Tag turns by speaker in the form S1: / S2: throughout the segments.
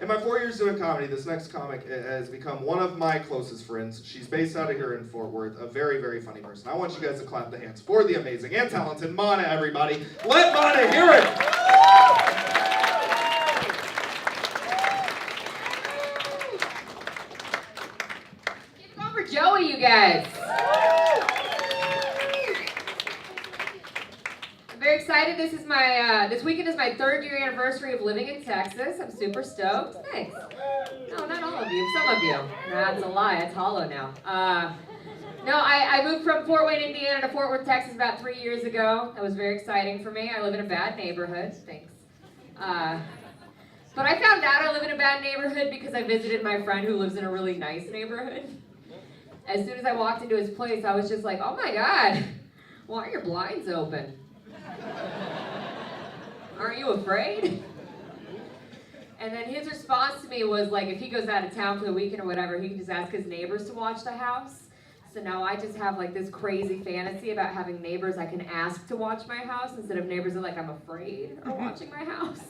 S1: In my 4 years doing comedy, this next comic has become one of my closest friends. She's based out of here in Fort Worth, a very, very funny person. I want you guys to clap the hands for the amazing and talented Monna, everybody. Let Monna hear it!
S2: Keep it going for Joey, you guys. I'm very excited. This weekend is my 3rd year anniversary of living in Texas. I'm super stoked. Thanks. No, not all of you. Some of you. That's a lie. It's hollow now. No, I moved from Fort Wayne, Indiana to Fort Worth, Texas about 3 years ago. That was very exciting for me. I live in a bad neighborhood. Thanks. But I found out I live in a bad neighborhood because I visited my friend who lives in a really nice neighborhood. As soon as I walked into his place, I was just like, oh my God, why are your blinds open? Aren't you afraid? And then his response to me was like, if he goes out of town for the weekend or whatever, he can just ask his neighbors to watch the house. So now I just have like this crazy fantasy about having neighbors I can ask to watch my house instead of neighbors that like I'm afraid are watching my house.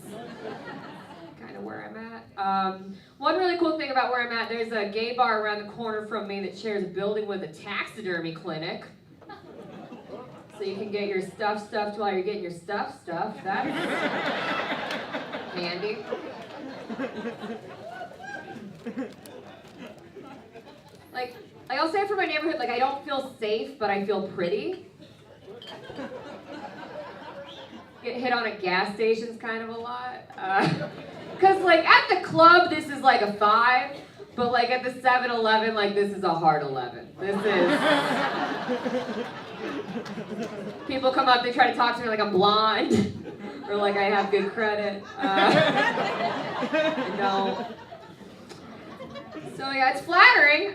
S2: Kind of where I'm at. One really cool thing about where I'm at, there's a gay bar around the corner from me that shares a building with a taxidermy clinic. So you can get your stuff stuffed while you're getting your stuff stuffed. That's handy. Like I'll say for my neighborhood, like I don't feel safe, but I feel pretty. Get hit on at gas stations kind of a lot. Cause like at the club, this is like a 5, but like at the 7-Eleven, like this is a hard 11. This is. People come up, they try to talk to me like I'm blonde, or like I have good credit. I don't. So yeah, it's flattering.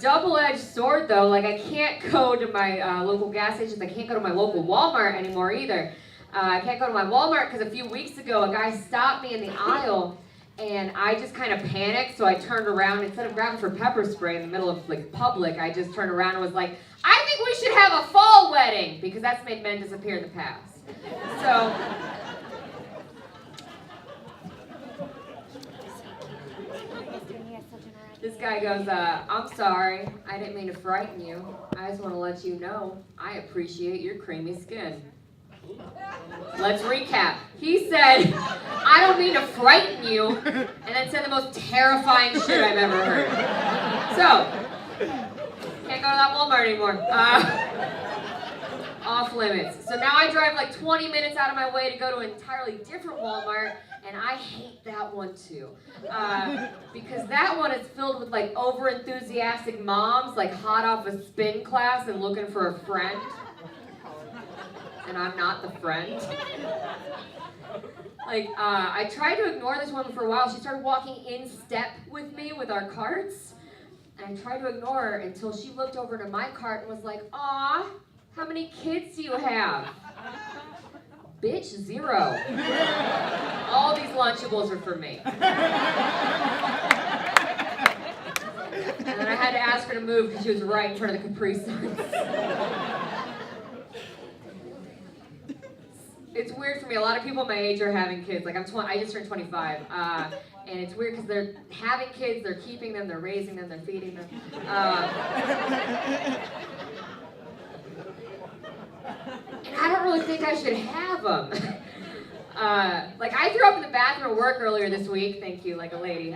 S2: Double-edged sword though. Like I can't go to my local gas stations. I can't go to my local Walmart anymore either. I can't go to my Walmart because a few weeks ago a guy stopped me in the aisle and I just kind of panicked. So I turned around instead of grabbing for pepper spray in the middle of like public. I just turned around and was like, I think we should have a fall wedding because that's made men disappear in the past. So. This guy goes, I'm sorry, I didn't mean to frighten you. I just want to let you know, I appreciate your creamy skin. Let's recap. He said, I don't mean to frighten you, and then said the most terrifying shit I've ever heard. So, can't go to that Walmart anymore. Off limits. So now I drive like 20 minutes out of my way to go to an entirely different Walmart, and I hate that one too. Because that one is filled with like over-enthusiastic moms, like hot off a spin class and looking for a friend. And I'm not the friend. Like, I tried to ignore this woman for a while. She started walking in step with me with our carts. And I tried to ignore her until she looked over to my cart and was like, aw, how many kids do you have? Bitch, 0. All these Lunchables are for me. And then I had to ask her to move because she was right in front of the Capri Suns. It's weird for me. A lot of people my age are having kids. Like I just turned 25. And it's weird because they're having kids, they're keeping them, they're raising them, they're feeding them. And I don't really think I should have them. Like I threw up in the bathroom at work earlier this week. Thank you, like a lady.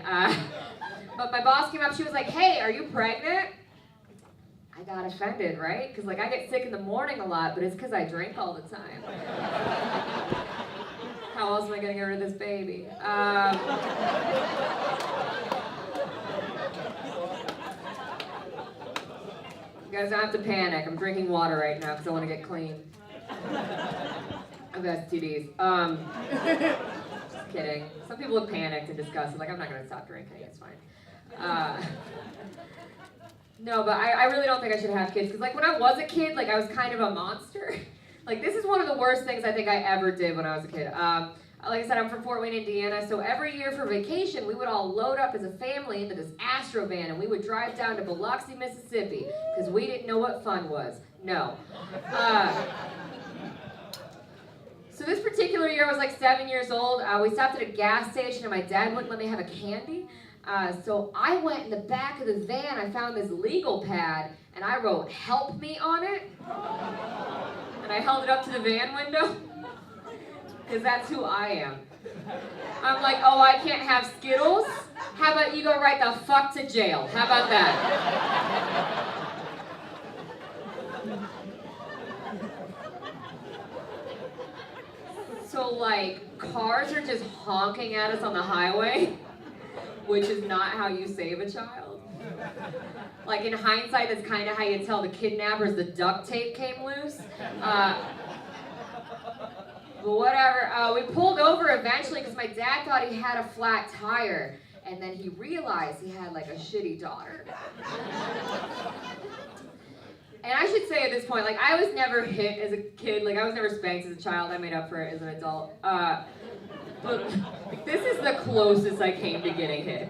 S2: But my boss came up, she was like, hey, are you pregnant? I got offended, right? Because like I get sick in the morning a lot, but it's because I drink all the time. How else am I going to get rid of this baby? You guys don't have to panic. I'm drinking water right now because I want to get clean. I've STDs. Just kidding. Some people look panicked and disgusted. Like, I'm not going to stop drinking. It's fine. No, but I really don't think I should have kids. Because, like, when I was a kid, like, I was kind of a monster. Like, this is one of the worst things I think I ever did when I was a kid. Like I said, I'm from Fort Wayne, Indiana, so every year for vacation, we would all load up as a family into this Astro van, and we would drive down to Biloxi, Mississippi, because we didn't know what fun was. No. So this particular year, I was like 7 years old. We stopped at a gas station, and my dad wouldn't let me have a candy. So I went in the back of the van. I found this legal pad, and I wrote "Help Me" on it. And I held it up to the van window, because that's who I am. I'm like, oh, I can't have Skittles? How about you go right the fuck to jail? How about that? So, like, cars are just honking at us on the highway, which is not how you save a child. Like, in hindsight, that's kind of how you tell the kidnappers the duct tape came loose. But whatever, we pulled over eventually because my dad thought he had a flat tire, and then he realized he had like a shitty daughter. And I should say at this point, like, I was never hit as a kid, like I was never spanked as a child, I made up for it as an adult. But this is the closest I came to getting hit.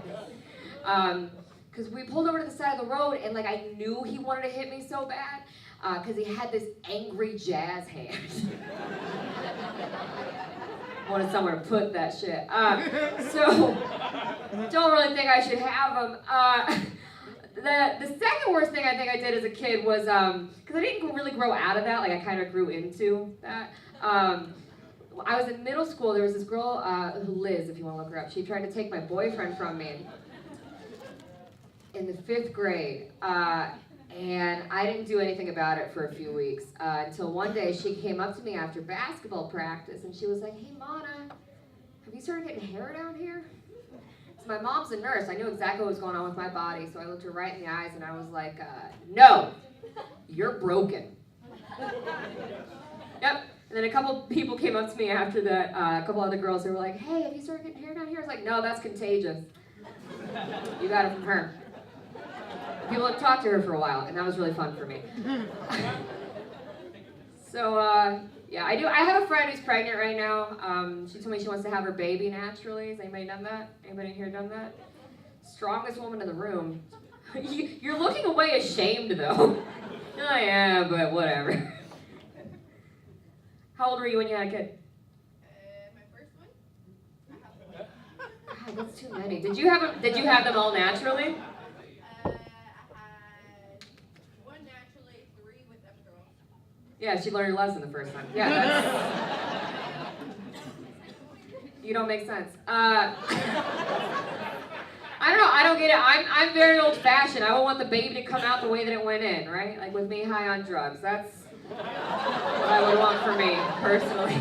S2: Because we pulled over to the side of the road, and like I knew he wanted to hit me so bad, because he had this angry jazz hand. Wanted somewhere to put that shit. So, don't really think I should have them. The second worst thing I think I did as a kid was, because I didn't really grow out of that, like I kind of grew into that. I was in middle school, there was this girl, Liz, if you want to look her up, she tried to take my boyfriend from me in the 5th grade. And I didn't do anything about it for a few weeks, until one day she came up to me after basketball practice and she was like, hey Monna, have you started getting hair down here? So my mom's a nurse, I knew exactly what was going on with my body, so I looked her right in the eyes and I was like, no, you're broken. Yep, and then a couple people came up to me after that, a couple other girls who were like, hey, have you started getting hair down here? I was like, no, that's contagious. You got it from her. People would talk to her for a while, and that was really fun for me. So, yeah, I have a friend who's pregnant right now. She told me she wants to have her baby naturally. Has anybody done that? Anybody here done that? Strongest woman in the room. You're looking away ashamed, though. You're like, yeah, but whatever. How old were you when you had a kid?
S3: My first one? I have one.
S2: God, that's too many. Did you have them all naturally? Yeah, she learned her lesson the first time. Yeah, that's... You don't make sense. I don't know, I don't get it. I'm very old-fashioned. I would want the baby to come out the way that it went in, right? Like with me high on drugs. That's what I would want for me, personally.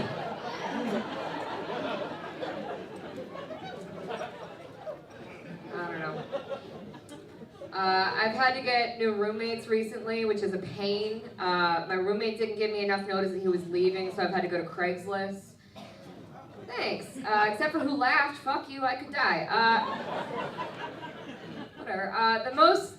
S2: I don't know. I've had to get new roommates recently, which is a pain. My roommate didn't give me enough notice that he was leaving, so I've had to go to Craigslist. Thanks. Except for who laughed. Fuck you, I could die. Whatever. The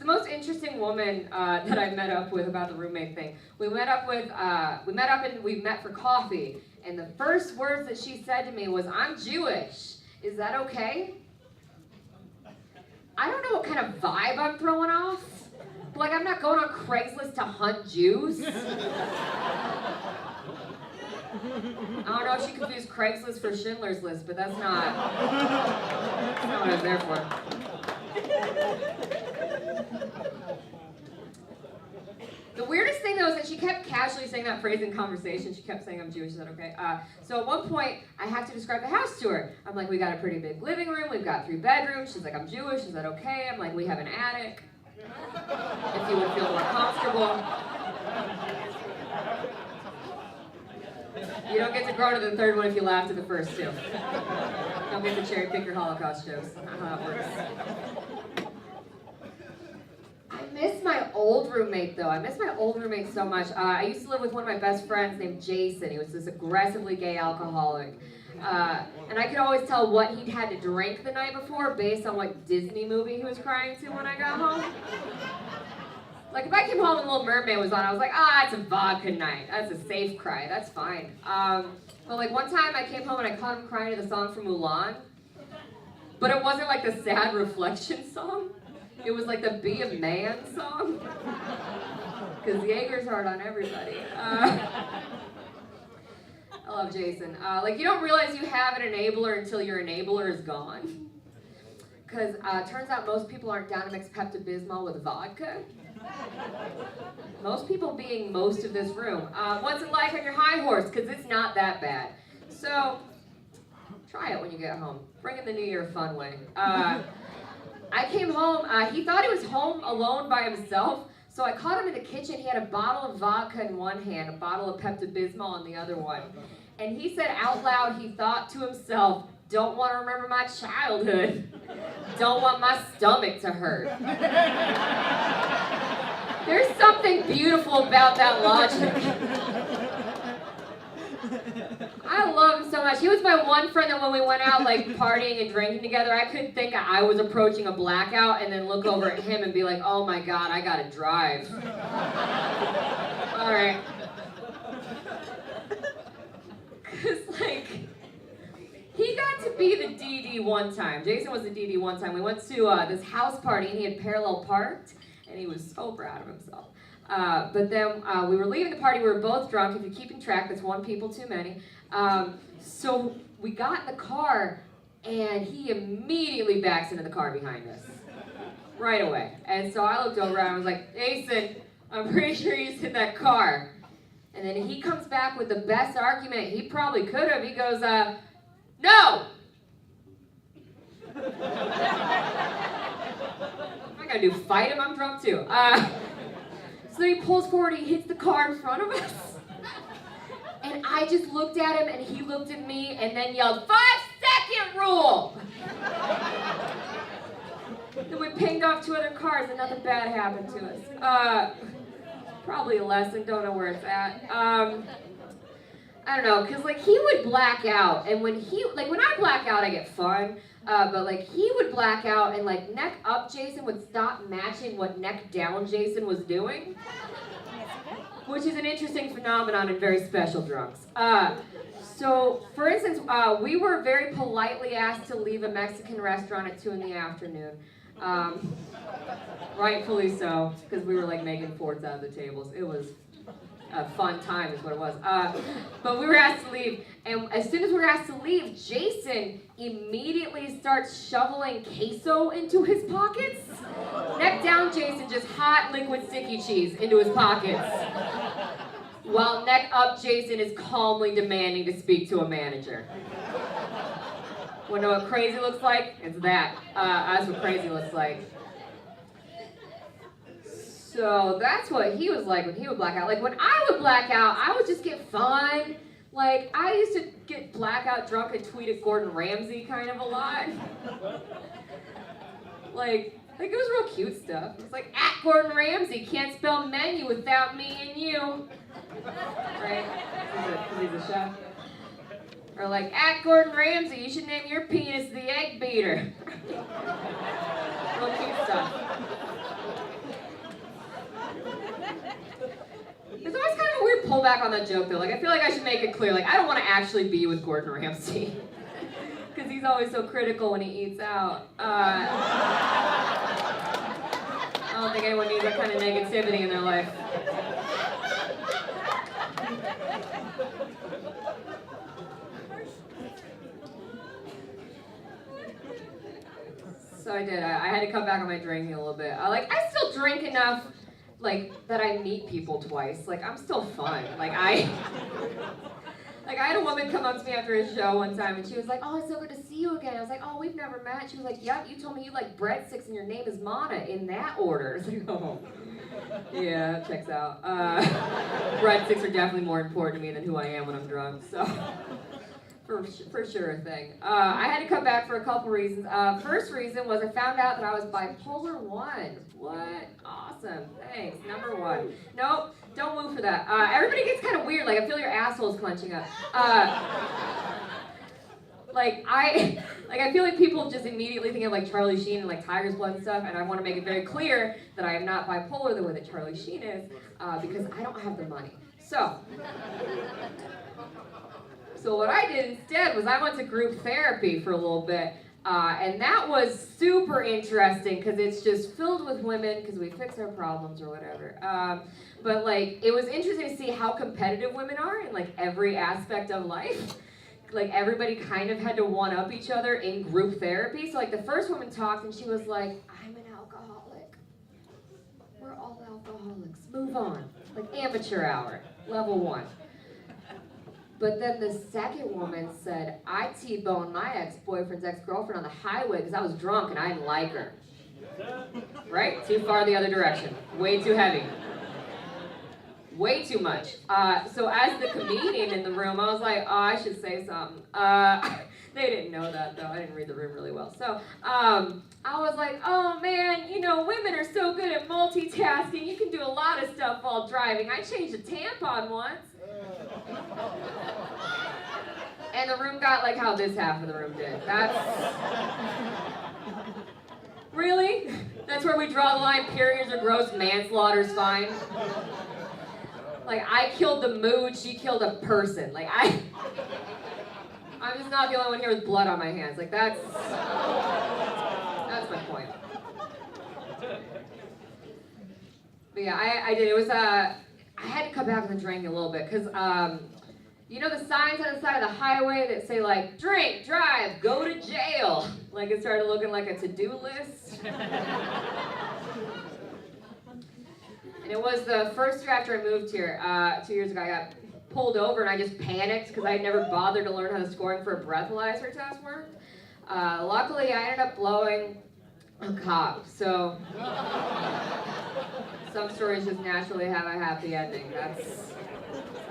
S2: most interesting woman that I met up with about the roommate thing. We met up and we met for coffee. And the first words that she said to me was, "I'm Jewish. Is that okay?" I don't know what kind of vibe I'm throwing off. But like, I'm not going on Craigslist to hunt Jews. I don't know if she confused Craigslist for Schindler's List, but that's not what I was there for. The weirdest thing, though, is that she kept casually saying that phrase in conversation. She kept saying, "I'm Jewish." Is that okay? So at one point, I have to describe the house to her. I'm like, we got a pretty big living room. We've got 3 bedrooms. She's like, "I'm Jewish." Is that okay? I'm like, we have an attic. If you would feel more comfortable. You don't get to grow to the 3rd one if you laughed at the first 2. Don't get to cherry pick your Holocaust jokes. That's not how that works. I miss my old roommate, though. I miss my old roommate so much. I used to live with one of my best friends named Jason. He was this aggressively gay alcoholic. And I could always tell what he'd had to drink the night before based on what Disney movie he was crying to when I got home. Like, if I came home and Little Mermaid was on, I was like, it's a vodka night. That's a safe cry. That's fine. But, like, one time I came home and I caught him crying to the song from Mulan. But it wasn't, like, the sad reflection song. It was, like, the Be a Man song. Because Jaeger's hard on everybody. I love Jason. Like, you don't realize you have an enabler until your enabler is gone. Because turns out most people aren't down to mix Pepto-Bismol with vodka. Most people being most of this room. What's it like on your high horse? Because it's not that bad. So, try it when you get home. Bring in the New Year fun way. I came home. He thought he was home alone by himself. So I caught him in the kitchen. He had a bottle of vodka in one hand, a bottle of Pepto-Bismol in the other one. And he said out loud, he thought to himself, don't want to remember my childhood. Don't want my stomach to hurt. There's something beautiful about that logic. I love him so much. He was my one friend that when we went out like partying and drinking together, I could think I was approaching a blackout and then look over at him and be like, oh my God, I gotta drive. All right. Cause like, he got to be the DD one time. Jason was the DD one time. We went to this house party and he had parallel parked and he was so proud of himself. But then we were leaving the party, we were both drunk. If you're keeping track, that's one people too many. So we got in the car, and he immediately backs into the car behind us. Right away. And so I looked over and I was like, Jason, I'm pretty sure you just hit that car. And then he comes back with the best argument he probably could have. He goes, no! What am I gonna do, fight him? I'm drunk too. So he pulls forward, he hits the car in front of us. And I just looked at him and he looked at me and then yelled, 5-second rule! Then we pinged off 2 other cars and nothing bad happened to us. Probably a lesson, don't know where it's at. I don't know, cause like he would black out and when I black out I get fun. But like he would black out and like neck up Jason would stop matching what neck down Jason was doing. Which is an interesting phenomenon in very special drunks. So for instance, we were very politely asked to leave a Mexican restaurant at 2 in the afternoon. Rightfully so, because we were like making forts out of the tables. It was a fun time is what it was. But we were asked to leave, and as soon as we were asked to leave, Jason immediately starts shoveling queso into his pockets. Neck down Jason, just hot liquid sticky cheese into his pockets. While neck up Jason is calmly demanding to speak to a manager. Wanna know what crazy looks like? It's that. That's what crazy looks like. So that's what he was like when he would black out. Like when I would black out, I would just get fun. Like I used to get blackout drunk and tweet at Gordon Ramsay kind of a lot. Like it was real cute stuff. It's like, at Gordon Ramsay, can't spell menu without me and you. Right? Because he's a chef. Or like, at Gordon Ramsay, you should name your penis the egg beater. Real cute stuff. There's always kind of a weird pullback on that joke though. Like I feel like I should make it clear, like I don't want to actually be with Gordon Ramsay. Because he's always so critical when he eats out. I don't think anyone needs that kind of negativity in their life. So I did. I had to cut back on my drinking a little bit. I still drink enough, that I meet people twice. I'm still fun. I had a woman come up to me after a show one time, and she was like, "Oh, it's so good to see you again." I was like, "Oh, we've never met." She was like, "Yep, you told me you like breadsticks and your name is Monna in that order." I was like, "Oh, yeah, that checks out." Breadsticks are definitely more important to me than who I am when I'm drunk, so for sure a thing. I had to come back for a couple reasons. First reason was I found out that I was bipolar 1. What? Awesome. Thanks. Number 1. Nope. Don't move for that. Everybody gets kind of weird. I feel your assholes clenching up. I feel like people just immediately think of Charlie Sheen and Tiger's Blood and stuff, and I want to make it very clear that I am not bipolar the way that Charlie Sheen is, because I don't have the money. So what I did instead was I went to group therapy for a little bit, And that was super interesting because it's just filled with women because we fix our problems or whatever. But like, it was interesting to see how competitive women are in like every aspect of life. Like everybody kind of had to one up each other in group therapy. So like the first woman talked and she was like, I'm an alcoholic. We're all alcoholics. Move on. Like amateur hour, level 1. But then the second woman said, I T-boned my ex-boyfriend's ex-girlfriend on the highway because I was drunk and I didn't like her. Right? Too far the other direction. Way too heavy. Way too much. So as the comedian in the room, I was like, oh, I should say something. They didn't know that though. I didn't read the room really well. So I was like, oh man, you know, women are so good at multitasking. You can do a lot of stuff while driving. I changed a tampon once. And the room got like how this half of the room did. That's... Really? That's where we draw the line. Periods are gross, manslaughter's fine. Like, I killed the mood, she killed a person. Like, I'm just not the only one here with blood on my hands. Like, that's my point. But yeah, I did. It was, I had to cut back on the drinking a little bit, because, you know the signs on the side of the highway that say, like, drink, drive, go to jail? Like, it started looking like a to-do list. And it was the first year after I moved here, 2 years ago, I got pulled over and I just panicked because I had never bothered to learn how the scoring for a breathalyzer test worked. Luckily, I ended up blowing a cop, so some stories just naturally have a happy ending. That's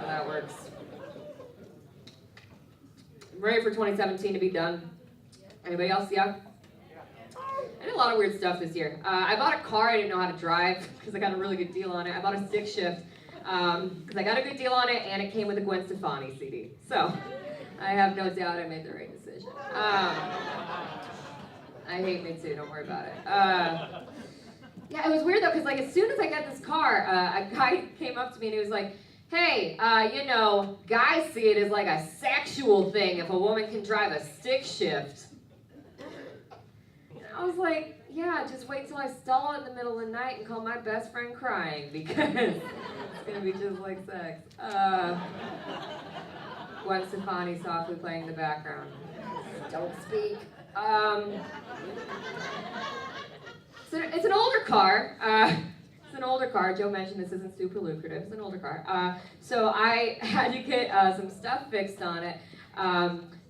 S2: how that works. I'm ready for 2017 to be done. Anybody else? Yeah? I did a lot of weird stuff this year. I bought a car I didn't know how to drive because I got a really good deal on it. I bought a stick shift because I got a good deal on it and it came with a Gwen Stefani CD. So I have no doubt I made the right decision. I hate Me Too, don't worry about it. Yeah, it was weird though because like as soon as I got this car, a guy came up to me and he was like, hey, you know, guys see it as like a sexual thing if a woman can drive a stick shift. I was like, yeah, just wait till I stall it in the middle of the night and call my best friend crying because it's gonna be just like sex. Gwen Stefani softly playing in the background. Don't speak. So it's an older car. It's an older car. Joe mentioned this isn't super lucrative. It's an older car. So I had to get some stuff fixed on it.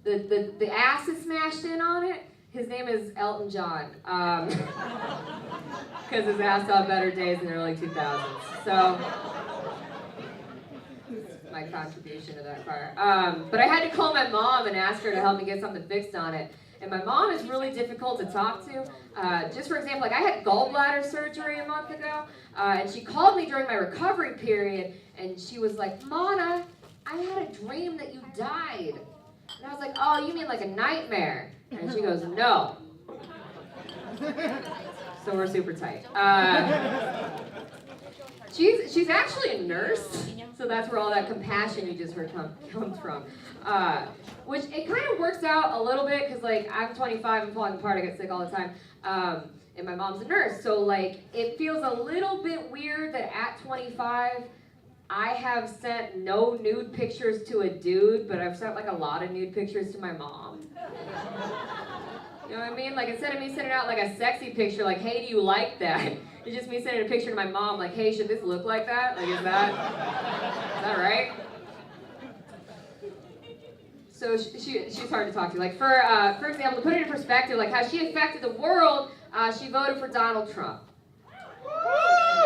S2: The ass is smashed in on it. His name is Elton John, because his ass saw better days in the early 2000s. So, my contribution to that car. But I had to call my mom and ask her to help me get something fixed on it. And my mom is really difficult to talk to. Just for example, like I had gallbladder surgery a month ago, and she called me during my recovery period, and she was like, Monna, I had a dream that you died. And I was like, oh, you mean like a nightmare? And she goes, no. So we're super tight. She's actually a nurse, so that's where all that compassion you just heard comes from. Which it kind of works out a little bit, because like I'm 25, I'm falling apart, I get sick all the time. And my mom's a nurse, so like it feels a little bit weird that at 25, I have sent no nude pictures to a dude, but I've sent like a lot of nude pictures to my mom. You know what I mean? Like instead of me sending out like a sexy picture, like, hey, do you like that? It's just me sending a picture to my mom, like, hey, should this look like that? Like, is that right? So she's hard to talk to. Like for example, to put it in perspective, like how she affected the world, she voted for Donald Trump.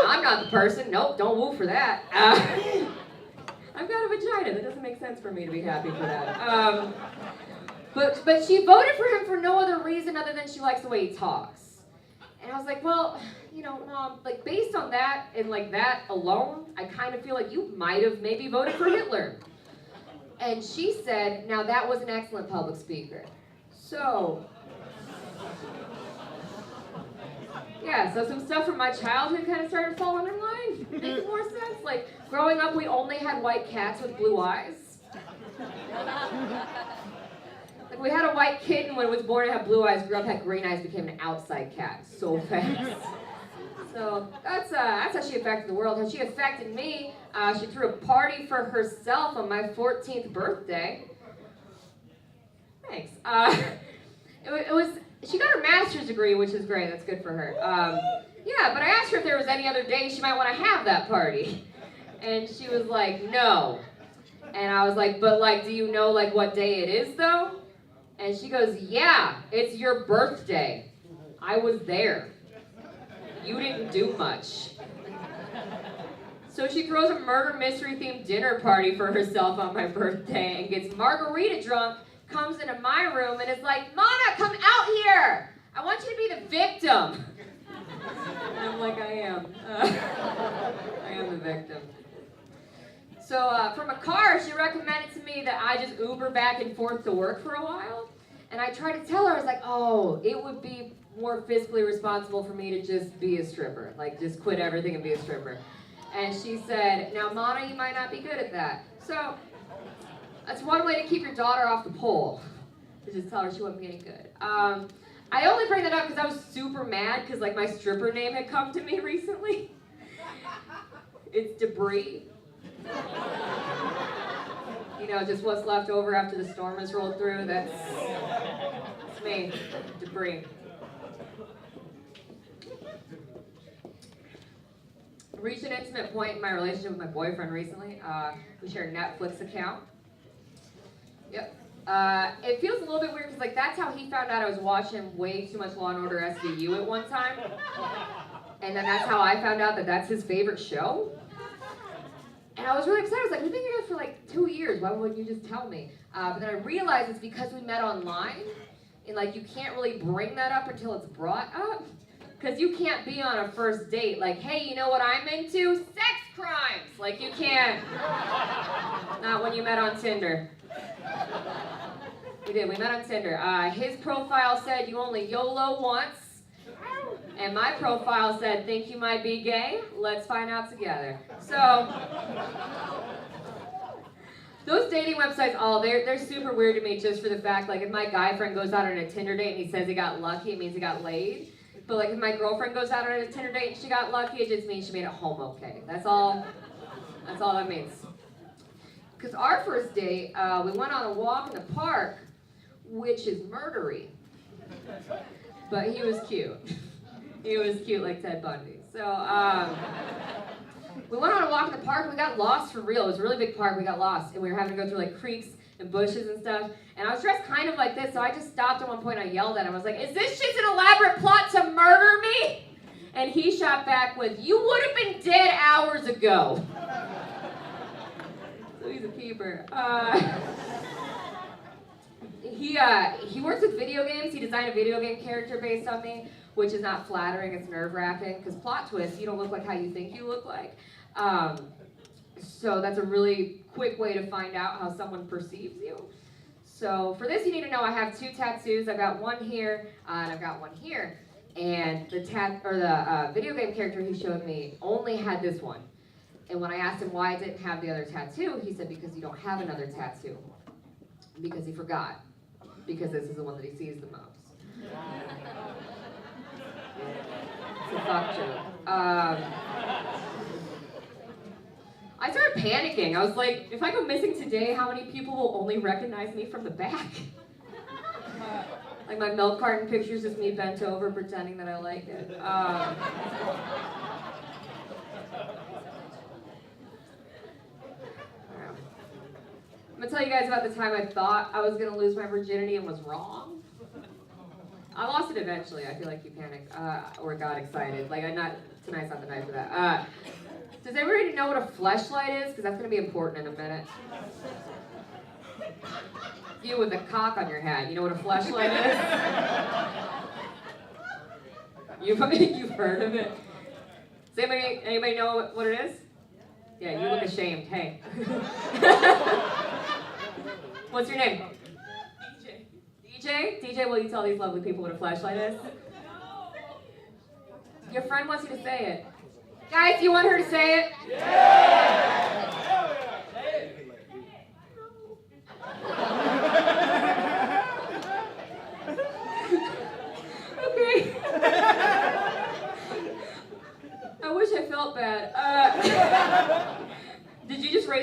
S2: I'm not the person. Nope, don't woo for that. I've got a vagina. That doesn't make sense for me to be happy for that. But she voted for him for no other reason other than she likes the way he talks. And I was like, well, you know, Mom, like based on that and like that alone, I kind of feel like you might have maybe voted for Hitler. And she said, now that was an excellent public speaker. So, yeah, so some stuff from my childhood kind of started falling in line. Makes more sense. Like, growing up, we only had white cats with blue eyes. Like, we had a white kitten when it was born. It had blue eyes. Grew up, had green eyes. Became an outside cat so fast. So that's how she affected the world. How she affected me? She threw a party for herself on my 14th birthday. Thanks. It was. She got her master's degree, which is great. That's good for her. Yeah, but I asked her if there was any other day she might want to have that party, and she was like, no. And I was like, but like, do you know like what day it is though? And she goes, yeah, it's your birthday. I was there. You didn't do much. So she throws a murder mystery themed dinner party for herself on my birthday and gets margarita drunk, comes into my room and is like, Monna, come out here. I want you to be the victim. And I'm like, I am. I am the victim. So from a car, she recommended to me that I just Uber back and forth to work for a while. And I tried to tell her, I was like, oh, it would be more fiscally responsible for me to just be a stripper. Like, just quit everything and be a stripper. And she said, now, Monna, you might not be good at that. So that's one way to keep your daughter off the pole, is just tell her she wouldn't be any good. I only bring that up because I was super mad because, like, my stripper name had come to me recently. It's Debris. You know, just what's left over after the storm has rolled through. That's me, Debris. I reached an intimate point in my relationship with my boyfriend recently. We share a Netflix account. Yep. It feels a little bit weird because like that's how he found out I was watching way too much Law & Order SVU at one time. And then that's how I found out that that's his favorite show. And I was really excited. I was like, we've been together for like 2 years. Why wouldn't you just tell me? But then I realized it's because we met online. And like you can't really bring that up until it's brought up. Because you can't be on a first date like, hey, you know what I'm into? Sex crimes! Like you can't. Not when you met on Tinder. We did, we met on Tinder. His profile said you only YOLO once. And my profile said, think you might be gay? Let's find out together. So, those dating websites, they're super weird to me just for the fact, like, if my guy friend goes out on a Tinder date and he says he got lucky, it means he got laid. But, like, if my girlfriend goes out on a Tinder date and she got lucky, it just means she made it home okay. That's all that means. Because our first date, we went on a walk in the park, which is murdery. But he was cute. He was cute like Ted Bundy. So, we went on a walk in the park. We got lost for real. It was a really big park. We got lost. And we were having to go through like creeks and bushes and stuff. And I was dressed kind of like this. So I just stopped at one point. I yelled at him. I was like, is this just an elaborate plot to murder me? And he shot back with, you would have been dead hours ago. So he's a keeper. He works with video games. He designed a video game character based on me, which is not flattering. It's nerve-wracking because plot twist, you don't look like how you think you look like. So that's a really quick way to find out how someone perceives you. So for this, you need to know I have 2 tattoos. I've got one here and I've got one here. And the video game character he showed me only had this one. And when I asked him why I didn't have the other tattoo, he said because you don't have another tattoo. Because he forgot. Because this is the one that he sees the most. It's a fuck joke. I started panicking. I was like, if I go missing today, how many people will only recognize me from the back? Like my milk carton pictures is me bent over pretending that I like it. I'm gonna tell you guys about the time I thought I was gonna lose my virginity and was wrong. I lost it eventually. I feel like you panicked or got excited. Like tonight's not the night for that. Does everybody know what a fleshlight is? Because that's gonna be important in a minute. You with a cock on your hat. You know what a fleshlight is? You've heard of it? Does anybody know what it is? Yeah, you look ashamed. Hey. What's your name? DJ? DJ, will you tell these lovely people what a flashlight is? Your friend wants you to say it. Guys, do you want her to say it? Yeah!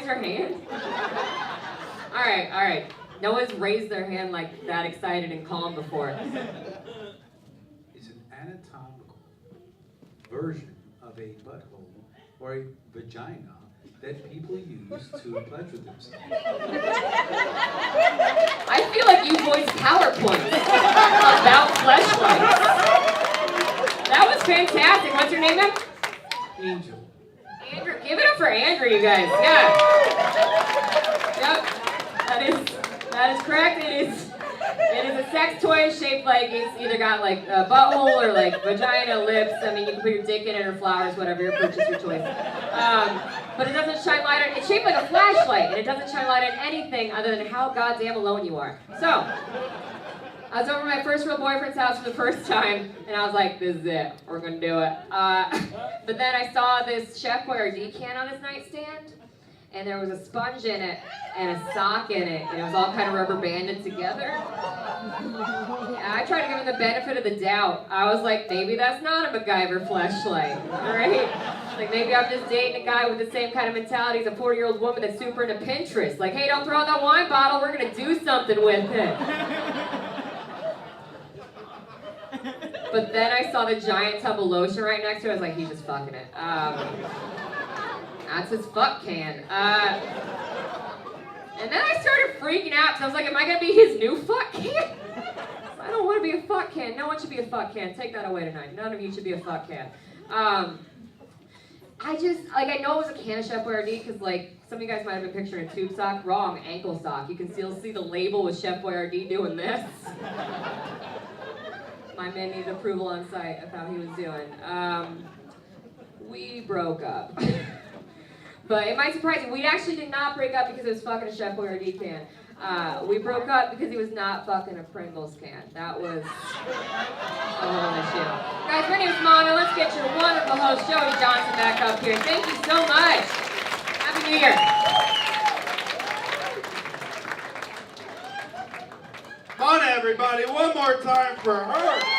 S2: her hand? All right. No one's raised their hand like that excited and calm before.
S4: It's an anatomical version of a butthole or a vagina that people use to pleasure themselves.
S2: I feel like you voiced PowerPoint about fleshlights. That was fantastic. What's your name, man?
S4: Angel.
S2: Andrew. Give it up for Andrew, you guys. Yeah. Yep. That is correct. It is a sex toy shaped like it's either got like a butthole or like vagina, lips. I mean, you can put your dick in it or flowers, whatever your purchase, your choice. But it doesn't shine light on. It's shaped like a flashlight, and it doesn't shine light on anything other than how goddamn alone you are. So, I was over at my first real boyfriend's house for the first time, and I was like, this is it. We're gonna do it. But then I saw this Chef Boyardee can on his nightstand, and there was a sponge in it and a sock in it, and it was all kind of rubber banded together. And I tried to give him the benefit of the doubt. I was like, maybe that's not a MacGyver fleshlight, right? Like maybe I'm just dating a guy with the same kind of mentality as a 40-year-old woman that's super into Pinterest. Like, hey, don't throw out that wine bottle. We're gonna do something with it. But then I saw the giant tub of lotion right next to it. I was like, he's just fucking it. That's his fuck can. And then I started freaking out because I was like, am I going to be his new fuck can? I don't want to be a fuck can. No one should be a fuck can. Take that away tonight. None of you should be a fuck can. I know it was a can of Chef Boyardee because, like, some of you guys might have been picturing a tube sock. Wrong, ankle sock. You can still see the label with Chef Boyardee doing this. My man needed approval on site of how he was doing. We broke up. But it might surprise you, we actually did not break up because it was fucking a Chef Boyardee can. We broke up because he was not fucking a Pringles can. That was a whole issue. Guys, my name is Monna. Let's get your wonderful host, Joey Johnson, back up here. Thank you so much. Happy New Year.
S1: Monna, everybody, one more time for her.